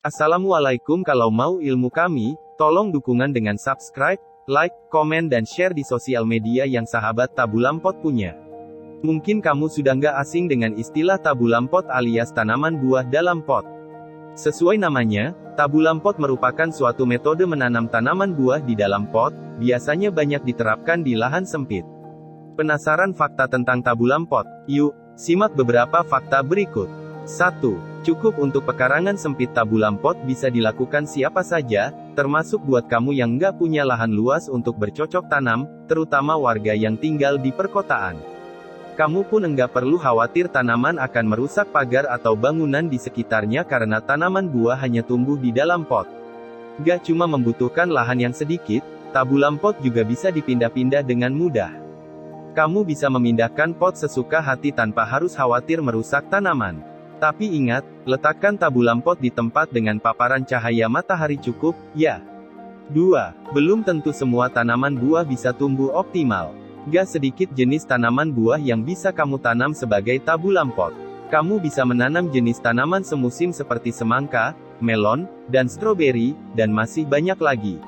Assalamualaikum. Kalau mau ilmu kami, tolong dukungan dengan subscribe, like, komen dan share di sosial media yang sahabat Tabu Lampot punya. Mungkin kamu sudah nggak asing dengan istilah tabu lampot alias tanaman buah dalam pot. Sesuai namanya, tabu lampot merupakan suatu metode menanam tanaman buah di dalam pot, biasanya banyak diterapkan di lahan sempit. Penasaran fakta tentang tabu lampot? Yuk, simak beberapa fakta berikut. 1. Cukup untuk pekarangan sempit. Tabu lampot bisa dilakukan siapa saja, termasuk buat kamu yang nggak punya lahan luas untuk bercocok tanam, terutama warga yang tinggal di perkotaan. Kamu pun enggak perlu khawatir tanaman akan merusak pagar atau bangunan di sekitarnya karena tanaman buah hanya tumbuh di dalam pot. Gak cuma membutuhkan lahan yang sedikit, tabu lampot juga bisa dipindah-pindah dengan mudah. Kamu bisa memindahkan pot sesuka hati tanpa harus khawatir merusak tanaman. Tapi ingat, letakkan tabu lampot di tempat dengan paparan cahaya matahari cukup, ya. 2. Belum tentu semua tanaman buah bisa tumbuh optimal. Gak sedikit jenis tanaman buah yang bisa kamu tanam sebagai tabu lampot. Kamu bisa menanam jenis tanaman semusim seperti semangka, melon, dan stroberi, dan masih banyak lagi.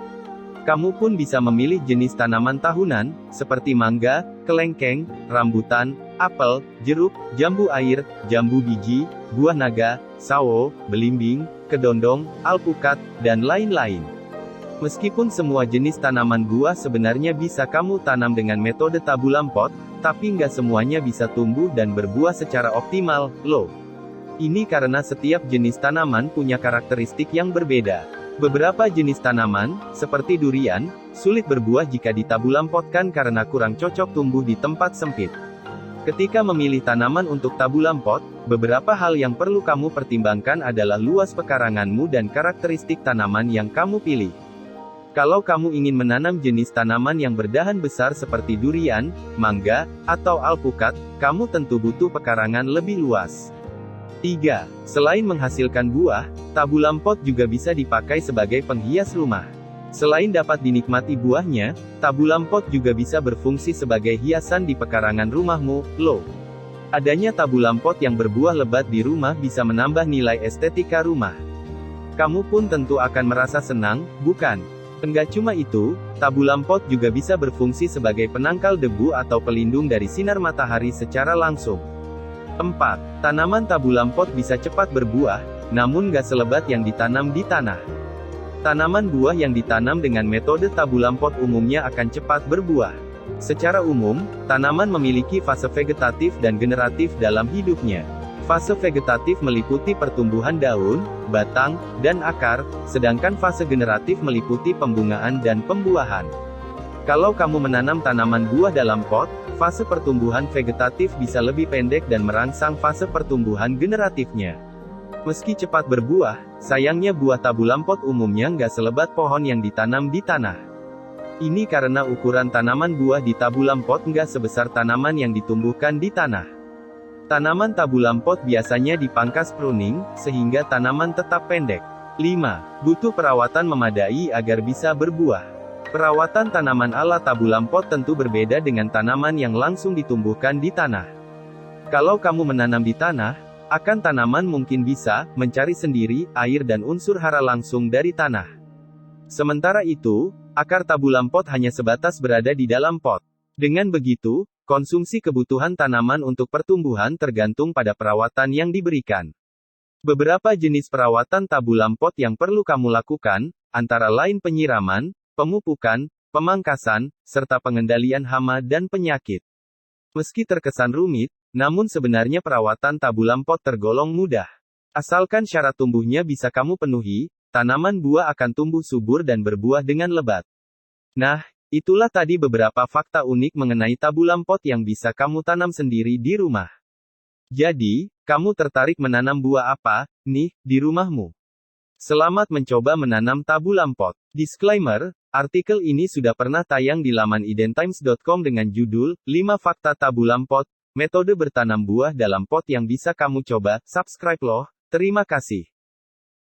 Kamu pun bisa memilih jenis tanaman tahunan, seperti mangga, kelengkeng, rambutan, apel, jeruk, jambu air, jambu biji, buah naga, sawo, belimbing, kedondong, alpukat, dan lain-lain. Meskipun semua jenis tanaman buah sebenarnya bisa kamu tanam dengan metode tabu lampot, tapi nggak semuanya bisa tumbuh dan berbuah secara optimal, loh. Ini karena setiap jenis tanaman punya karakteristik yang berbeda. Beberapa jenis tanaman, seperti durian, sulit berbuah jika ditabu lampotkan karena kurang cocok tumbuh di tempat sempit. Ketika memilih tanaman untuk tabu lampot, beberapa hal yang perlu kamu pertimbangkan adalah luas pekaranganmu dan karakteristik tanaman yang kamu pilih. Kalau kamu ingin menanam jenis tanaman yang berdahan besar seperti durian, mangga, atau alpukat, kamu tentu butuh pekarangan lebih luas. 3. Selain menghasilkan buah, tabu lampot juga bisa dipakai sebagai penghias rumah. Selain dapat dinikmati buahnya, tabu lampot juga bisa berfungsi sebagai hiasan di pekarangan rumahmu, loh. Adanya tabu lampot yang berbuah lebat di rumah bisa menambah nilai estetika rumah. Kamu pun tentu akan merasa senang, bukan? Enggak cuma itu, tabu lampot juga bisa berfungsi sebagai penangkal debu atau pelindung dari sinar matahari secara langsung. 4. Tanaman tabu lampot bisa cepat berbuah, namun gak selebat yang ditanam di tanah. Tanaman buah yang ditanam dengan metode tabu lampot umumnya akan cepat berbuah. Secara umum, tanaman memiliki fase vegetatif dan generatif dalam hidupnya. Fase vegetatif meliputi pertumbuhan daun, batang, dan akar, sedangkan fase generatif meliputi pembungaan dan pembuahan. Kalau kamu menanam tanaman buah dalam pot, fase pertumbuhan vegetatif bisa lebih pendek dan merangsang fase pertumbuhan generatifnya. Meski cepat berbuah, sayangnya buah tabu lampot umumnya nggak selebat pohon yang ditanam di tanah. Ini karena ukuran tanaman buah di tabu lampot nggak sebesar tanaman yang ditumbuhkan di tanah. Tanaman tabu lampot biasanya dipangkas pruning, sehingga tanaman tetap pendek. 5. Butuh perawatan memadai agar bisa berbuah. Perawatan tanaman ala tabu lampot tentu berbeda dengan tanaman yang langsung ditumbuhkan di tanah. Kalau kamu menanam di tanah, akan tanaman mungkin bisa mencari sendiri air dan unsur hara langsung dari tanah. Sementara itu, akar tabu lampot hanya sebatas berada di dalam pot. Dengan begitu, konsumsi kebutuhan tanaman untuk pertumbuhan tergantung pada perawatan yang diberikan. Beberapa jenis perawatan tabu lampot yang perlu kamu lakukan, antara lain penyiraman, pemupukan, pemangkasan, serta pengendalian hama dan penyakit. Meski terkesan rumit, namun sebenarnya perawatan tabu lampot tergolong mudah. Asalkan syarat tumbuhnya bisa kamu penuhi, tanaman buah akan tumbuh subur dan berbuah dengan lebat. Nah, itulah tadi beberapa fakta unik mengenai tabu lampot yang bisa kamu tanam sendiri di rumah. Jadi, kamu tertarik menanam buah apa, nih, di rumahmu? Selamat mencoba menanam tabu lampot. Disclaimer, artikel ini sudah pernah tayang di laman identimes.com dengan judul, 5 Fakta Tabu Lampot, Metode Bertanam Buah dalam Pot yang bisa kamu coba. Subscribe loh, terima kasih.